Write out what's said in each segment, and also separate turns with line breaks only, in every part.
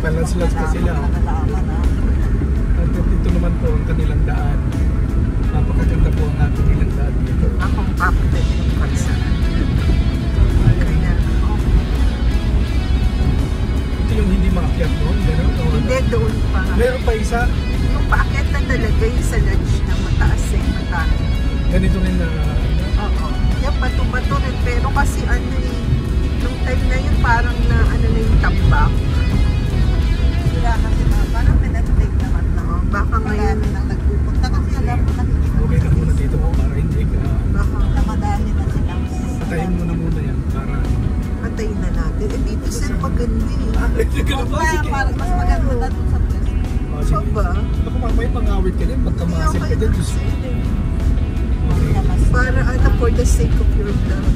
Balance-lance pa sila. At ito naman po ang kanilang daan. Napakaganda po ang kanilang daan dito.
Akong kapatid yung kalsaan. Kaya,
ito yung hindi maakyat doon, gano'n?
hindi doon pa.
Meron pa isa.
Yung paakyat na talaga yung sa ledge na mataas eh, mataas.
Ganito rin na...
Oo. Yan, bato-bato rin. Pero kasi ano eh, nung time na yun parang na ano na yung tambak. Kaya kasi parang pinag-take naman na. Baka ngayon na nagpupunta kasi alam mo nakikita.
Okay na muna dito po para hindi ka...
Baka namadali na silang.
Patayin mo na muna yan para...
Patayin na natin. Eh dito sir maganda eh.
Ganun ba? Sige.
Mas maganda na doon sa place. So ba?
Ako mamaya pangawit ka din, pagkamasin ka din.
Para ano, for the sake of your love.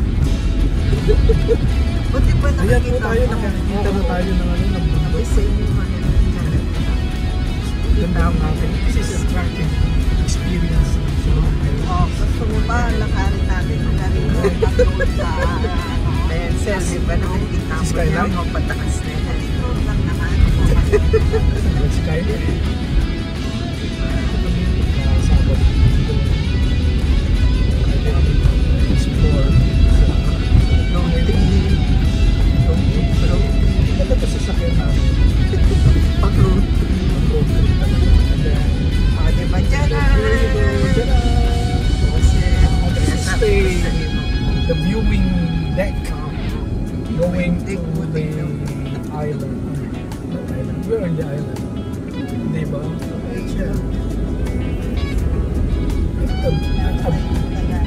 Buti ba
Ayan po
nakikita
tayo,
mo?
nakikita na tayo ng ano, ng bundok.
Isa yung mga nangyari.
Ganda ang natin. This is a tracking experience.
Gusto mo ba lakarin natin ang garino pag-road sa pencil, di ba nakikita mo yan o pataas na yan. Road lang naman.
Skyline. Explore. Long tree. Ganda pa sa sakyan namin.
Pag-road trip.
Road trip talaga.
O, di ba dyan na?
The viewing deck going to the island. We're on the island. Diba?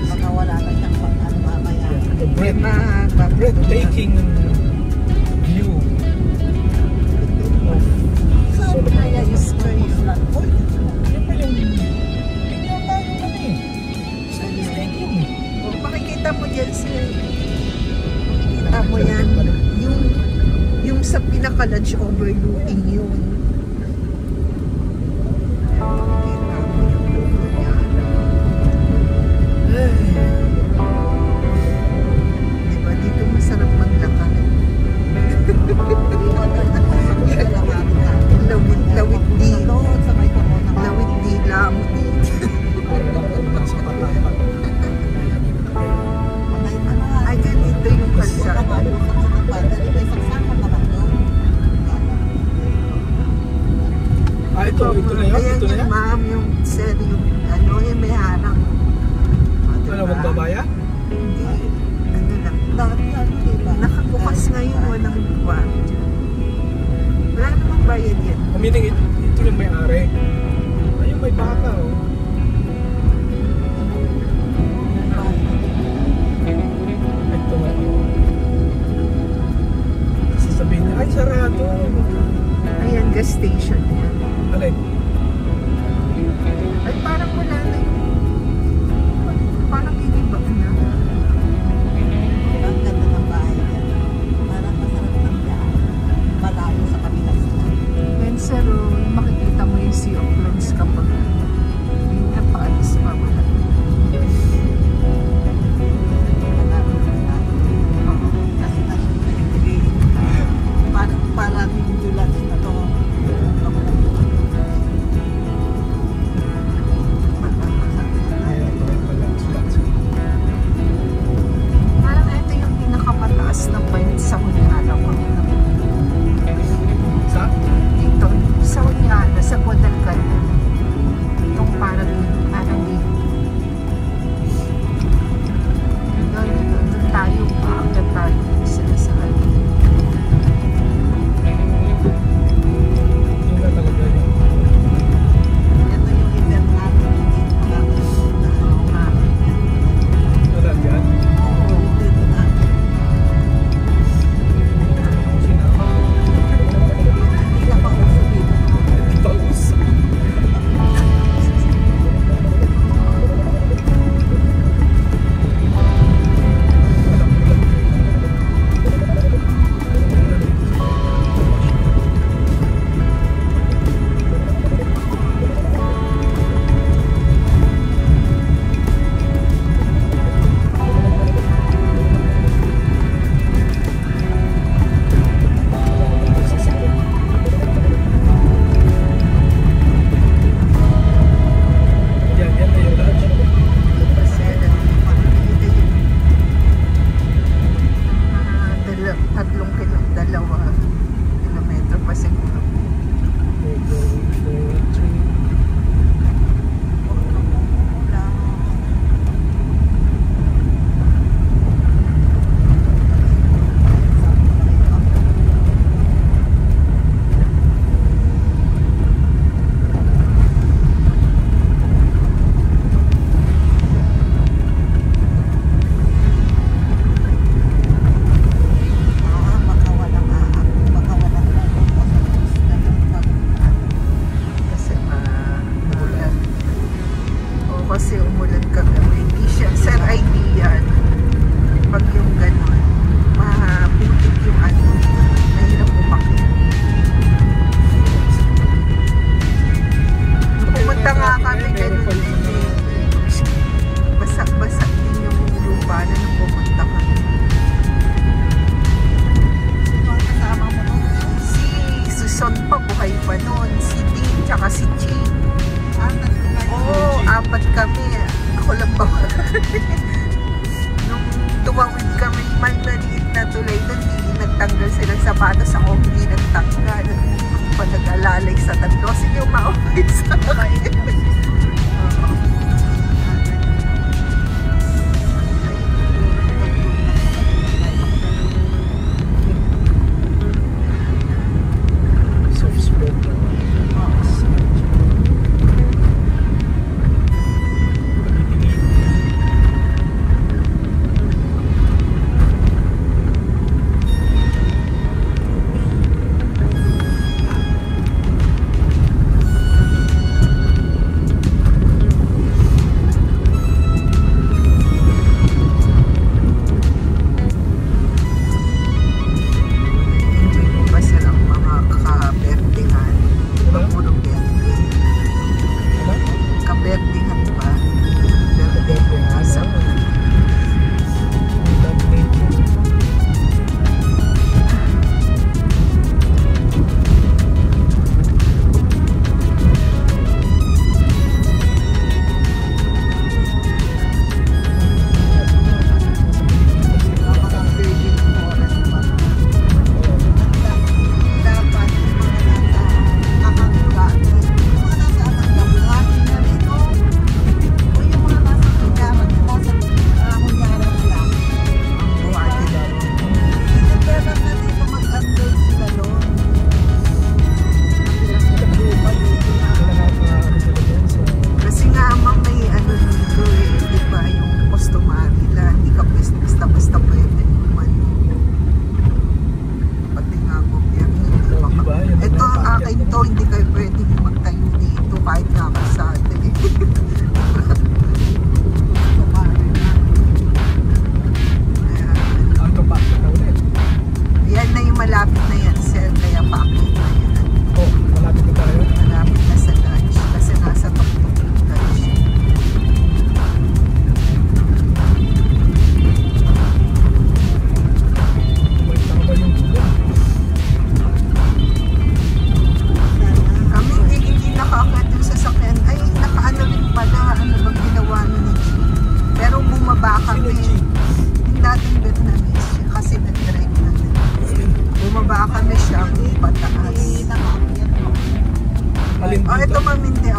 Baka wala na siyang pang-ano mamaya.
A breathtaking view of Solomon. Yan pa yung tingnan tayo kami. Stadium.
Kung makikita mo dyan sir, makikita mo yan, yung sa pinaka-lodge overlooking yun. Makikita mo yung lugar niya. Diba, dito masarap maglakad. Lawit di. Lawit di lamo dito. Ay, ganito yung kalsada.
Ito na yun?
Ayan
Ito na
yung
yan?
ma'am, yung sir, yung ano, yung may harang.
Ano, magbabaya?
Hindi, ano lang. Nakabukas ngayon, walang buwan. Wala namang bayad yan.
Meaning, ito yung may-ari. Ayun, may baka, oh. Ito nga. Sasabihin niya, ay, sarado.
Ayan, gas station yan.
Alay.
Ay, parang wala na yung... Parang iniba na. Ang ganda ng bahay yan. Parang masarap ng daan. Malayo sa kabila. Ayan, sir, makikita mo yung Sea of Clouds kapag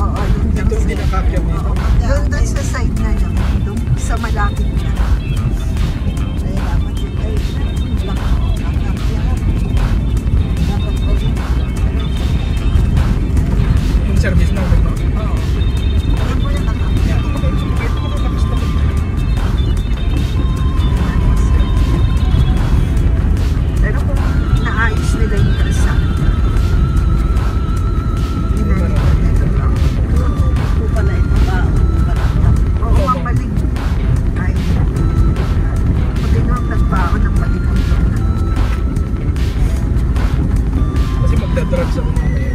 Oo, yun yung
Dito hindi nakakyat dito.
Doon sa side na yun. Doon sa malapit na.
Kaya dapat yun ay lang ang kakyahan. Dapat ko yun.
Yung service na ulit, no?
Oo. Hindi mo na nakakyat.
Kahit ako lakas na ulit.
Pero kung naayos nila yung kalsada, hindi na nila lang.
Kung pala ito ba,
Oo, mamaling. Ay, pati nung nagbaon ng malikang doon.
Kasi magdadrugs ako mamaya.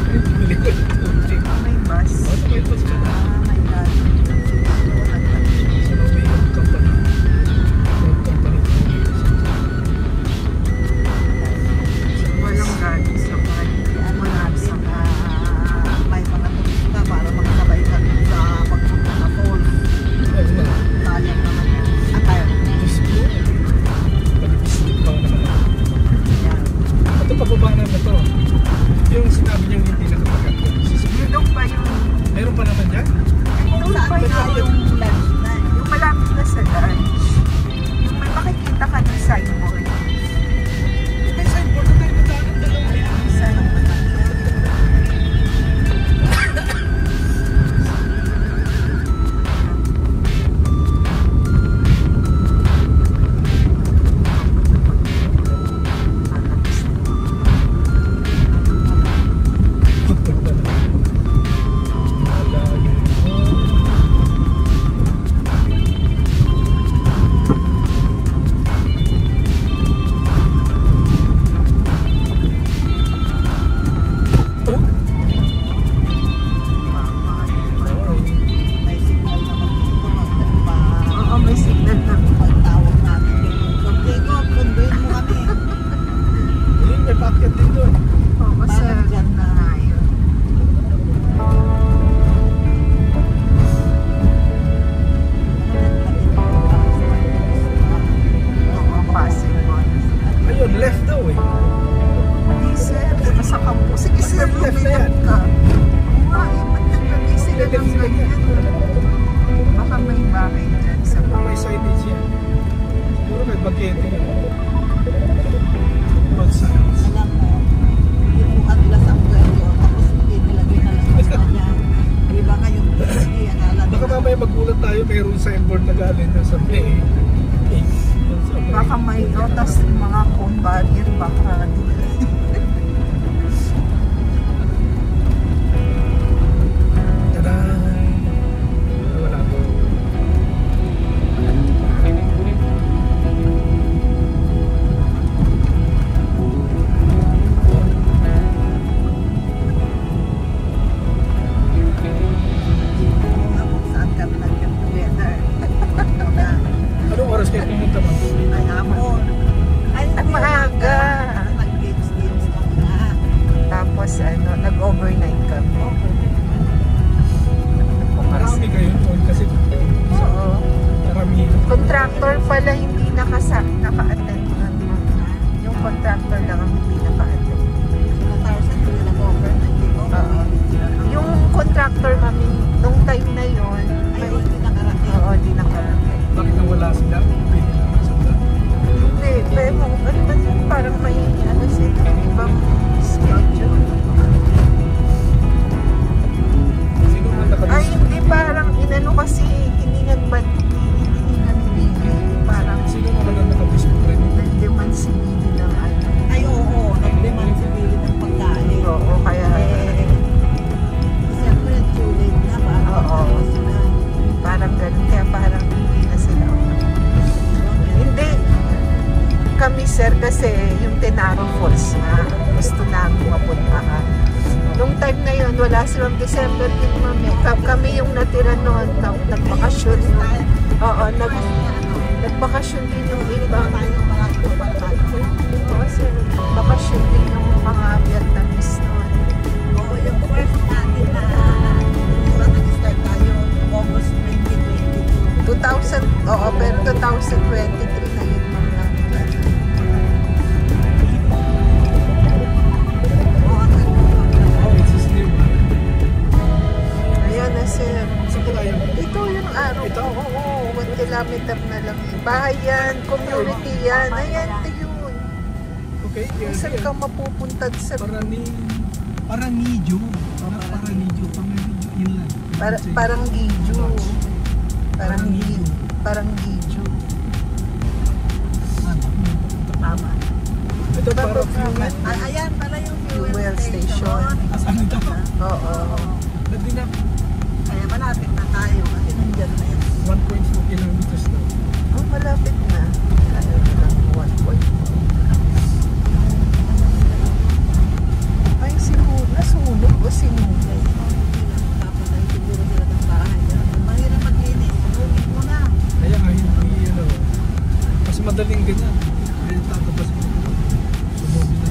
Ay, bumili ko ng tubig.
May bus.
Ano may bus ka na?
oh my God.
Sa Norway yung company. Yung company.
Walang galing sa bahay. Wala sa
May mga turista para magsabay ka dun sa pagpunta na falls.
Ayun na.
Sayang naman yan. Tayo.
Diyos ko. Pag-isip pa naman ako.
Yan.
Ito pababa na to. Yung sinabi niyang hindi nakapag-akyat.
Yun pa yung,
Meron pa naman yan?
doon
Saan
pa
ba na
yung,
yung lunch na?
yung malapit na sa lunch. Yung may makikita ka ng signboard.
May signboard na tayo nadaanan dalawa yan.
Saan ang matanda? May signal naman dito. Magdapa.
Oo, may signal na.
Pagtawag natin dito. So, Diego, kunduin mo kami.
Ayun, may paakyat din doon.
Oo, kasi
Parang dyan na.
ayun. Oo, possible.
Ayun, left daw eh.
Hindi sir, diba sa campus? Sige sir,
Left na
luminap
yan.
ka. Oo nga, ba't naglagay sila
Left
ng
sila
ganyan? Baka may bahay dyan sa
May signage yan. Siguro may bagete yan. Both sides.
Alam mo, kinuha nila sa umbrello, tapos hindi nilagay na lang sa kanya. Di ba ngayong Tuesday, ang alam
Baka mamaya magulat tayo, mayroong signboard na galing na sa may
baka may otas ng mga cone barrier, baka
Tada! Wala po.
mo kung saan kami nag-get together.
Anong oras kayo pumunta mo?
Ay, amon. Ay,
Ang maaga.
Nag-games kami na.
tapos nag-overnight kami.
Marami kayo noon kasi
Oo.
karamihan.
Contractor pala hindi naka-attend. Yung contractor lang ang hindi naka-attend.
Sila Tarzan, hindi nag-overnight. Di ba?
Oo. Yung contractor mami, nung time na yon
Ay, hindi nakarating.
oo, di nakarating.
Bakit nawala sila? Pwede naman sila.
Hindi, pero ano ba yun? Parang may sila, ibang schedule.
Sino man
Ay,
nakadis?
hindi, parang inano kasi hiningan ba, hiningan Bibi, parang
Sino naman ang nakadisplay nito?
nag-demand si Bibi ng ano.
Ay, oo. Nag-demand si Billy ng pagkain.
Oo, kaya,
Siyempre, too late na. Parang
Oo.
sila.
parang ganun, kaya parang hindi na sila. Hindi, kami sir kasi yung Tenaro Falls na gusto namin mapuntahan. Nung time na yun, wala silang December din mami. Kami yung natira noon, nagbakasyon. Oo, nagbakasyon din yung ibang. Oo sir, bakasyon din yung mga Vietnamese noon.
Oo, yung first natin na diba, nag-start tayo August 2022.
2000, oo, pero 2023 na yun mga.
Oo,
Oh, it's still.
Nayante yun.
Okay,
Kung saan ka mapupunta sa...
Paranidyo. Paranidyo. Yun lang.
Parang Gidyo.
Parangidyo.
Parang Gidyo.
Tama.
Ito para fuel.
Ayan pala yung
Fuel station.
Saan ito?
Oo.
Hindi na
Kaya malapit na tayo kasi nandyan na yun.
1.4 kilometers na.
Oh, malapit na. Ano na lang, 1.4. Ay, nasunog o sinugay?
Papatay siguro sila ng bahay. Mahirap maglinis. Sunugin mo na.
Kaya nga hindi, mas madaling ganyan. Kaya tatapos mo. Sumubi na.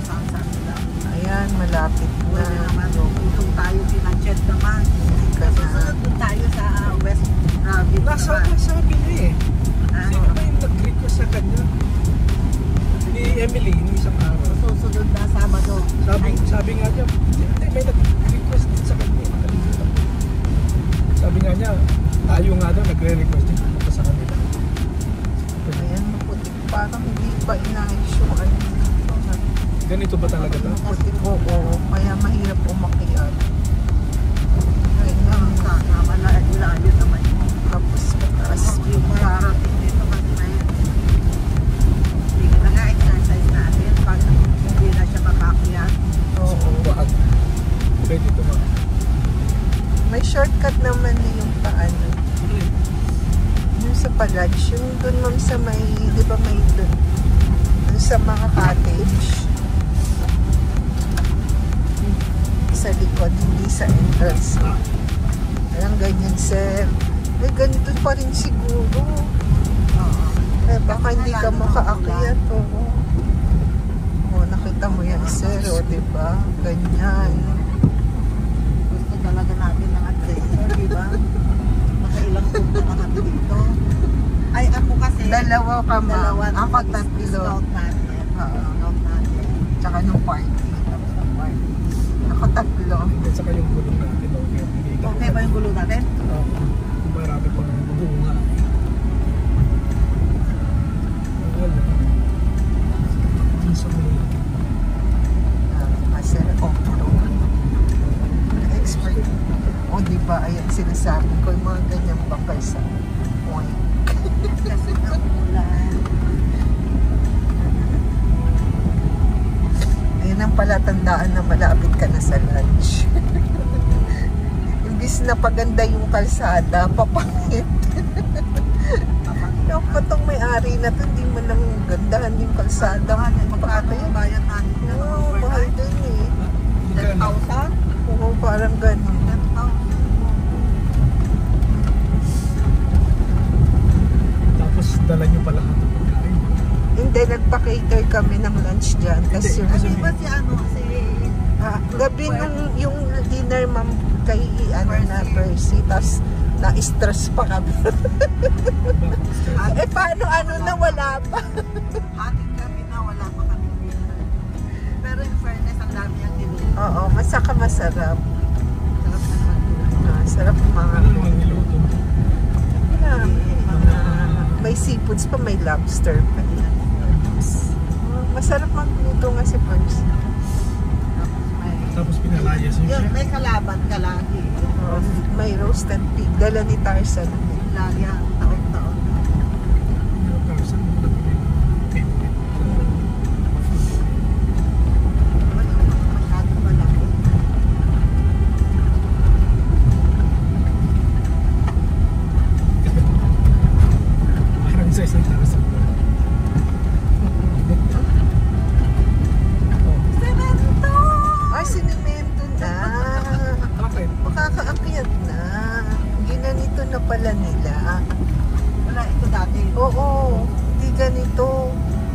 Saan lang.
Ayan, malapit na.
Wala naman. Kung tayo pinachet naman.
Ka na.
Susunod din tayo sa West Province
Nasabi niya eh.
Ah,
Sino ba yung nag-request sa kanya? Ni Emily, nung isang araw.
susunod na Sabado.
Sabi nga niya, hindi, may nag-request din sa kanya. Nakalimutan ko. Sabi nga niya, tayo nga daw nagre-request din pumunta sa kanila.
Ayan, maputi. Parang hindi pa inayos yung ano.
Ganito ba talaga ito?
Maputi po, oo. Kaya mahirap umakyat. Ayun nga.
Layo naman yun.
Tapos mataas.
Yung mararating dito kasi na yun. Hindi na nga exercise natin pag hindi na siya makakyat.
Oo.
Wag. Pwede ito ma.
May shortcut naman na yung paano. Yung sa Palage, yung dun ma'am sa may, di ba may dun sa mga cottage. Sa likod, hindi sa entrance. Ayan, ganyan sir. Ay, ganito pa rin siguro.
Oo.
Eh, baka hindi ka makaakyat. Oo. Oo, nakita mo yan sir, o diba? Ganyan.
Gusto talaga natin ng adventure, di ba? Makailang punta na kami dito. Ay, ako kasi...
Dalawa ka ma'am.
Dalawa na
Ako tatlo.
scout natin.
Oo.
Scout natin.
Tsaka nung party.
Tapos ng party.
Ako tatlo.
At saka yung gulong natin.
Okay ba yung gulo natin?
Marami pang bunga. Wala. Ang sa mga.
Master off-road. Expert. O diba, ayan sinasabi ko, yung mga ganyang bakal sa point.
Kasi ng ulan.
Ayan ang palatandaan na malapit ka na sa lunch. Imbis na paganda yung kalsada, papangit. Yung patong may-ari na to, hindi mo nang gandahan yung kalsada.
Magkano yung bayad natin na
Oo, mahal din eh.
10,000?
Oo, parang ganun.
10,000.
Tapos dala nyo pala ito pagkain.
Hindi, nagpa-cater kami ng lunch dyan. Tapos yung
Ano ba si
gabi nung yung dinner ma'am kay na Percy, tapos na-stress pa kami. Eh paano na wala pa?
ating kami na wala pa kami dinner. Pero in fairness, ang dami ang niluto.
Oo, masarap.
Sarap na magluto.
Sarap mga
Ano naman niluto?
may seafoods pa, may lobster pa. Masarap magluto nga si Percy.
Tapos pinalayas yun
Yun,
siya.
may kalaban ka lagi.
May roasted pig. Dala ni Tarzan.
Lagi ang taon-taon.
Carson, ano na favorite?
Masyado malaki.
Parang sa isang Carson.
Cemento!
Ay, sinimento na.
Bakit?
Makakaakyat na. Ginanito na pala nila.
Wala ito dati.
Oo, di ganito.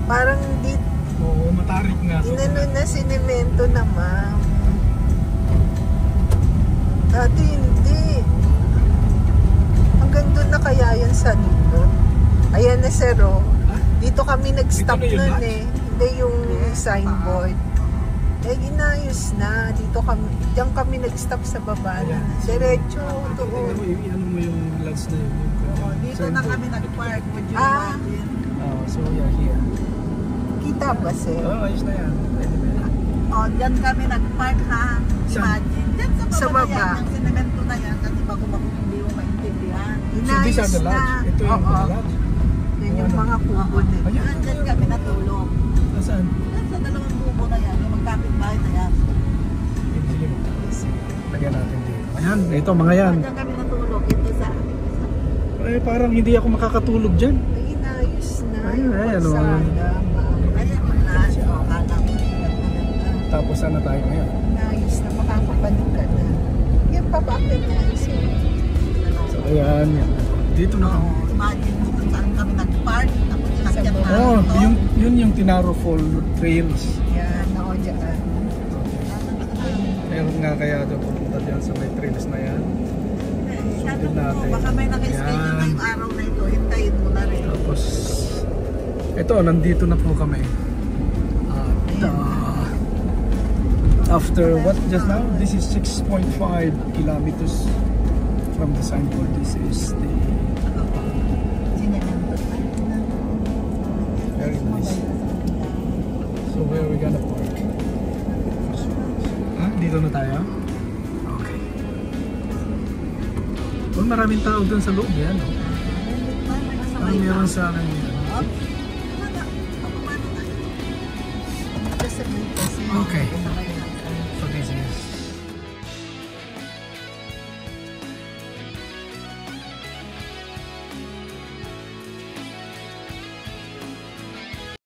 Parang di,
Oo, matarik nga.
inano na sinimento na ma'am. Dati hindi. Hanggang doon na kaya yan sa nilo. Ayan na sir, oh. Dito kami nag-stop
Dito na yun,
nun
lunch?
eh. Hindi yung signboard. Eh, inayos na. Diyan kami nag-stop sa baba na.
Ayan.
Diretso
Tingnan
doon.
mo, ano mo yung lodge na yun.
Oo, dito na kami nag-park. Would you
Ah.
imagine?
Oh, so yeah, here.
Kita ba, sir?
Oh, ayos na yan. Pwede na yan.
Oh, diyan kami nag-park ha.
Saan?
Imagine. Diyan sa
Sa
baba,
baba.
na yan. Yung sinemento na yan. Kasi bago hindi mo maintindihan.
So these
Inayos
are the
na.
lodge. Ito yung
Oo.
lodge.
Yan yung mga kubo na.
Ayan.
Diyan kami natulog.
Nasaan?
Diyan sa dalawang kubo na yan. Yung magkapit-bahay na yan.
Sige mo. Lagyan natin dito. Ayan, ito mga yan.
Diyan kami natulog. Ito sa...
Eh, parang hindi ako makakatulog dyan.
Ay, inayos na.
Ayun,
yung
ayan,
kalsada,
oh.
ma'am.
Ayan mo na. Oh, alam mo.
Tapos saan na tayo ngayon?
Inayos na. Makakabalik ka na. Yan pa ba? Inayos na.
So ayan, yan. Dito na kami.
Oh, imagine mo kung saan kami nag-park. Tapos inakyat
Sa
na
Oh,
ito.
yun yung Tinaro Fall Trails.
Yan, ako dyan.
Meron nga kaya doon pupunta dyan sa may trails na yan.
Tanong mo,
natin.
baka may naka-schedule
Yan.
ngayong araw na ito. Hintayin mo na rin.
Tapos, ito, nandito na po kami. At, after what just now? This is 6.5 kilometers from the signboard. This is the very nice. So where are we gonna park? Ah, dito na tayo? Okay. Well, maraming tao dun sa loob yan. Ah, meron sa akin yan. Okay.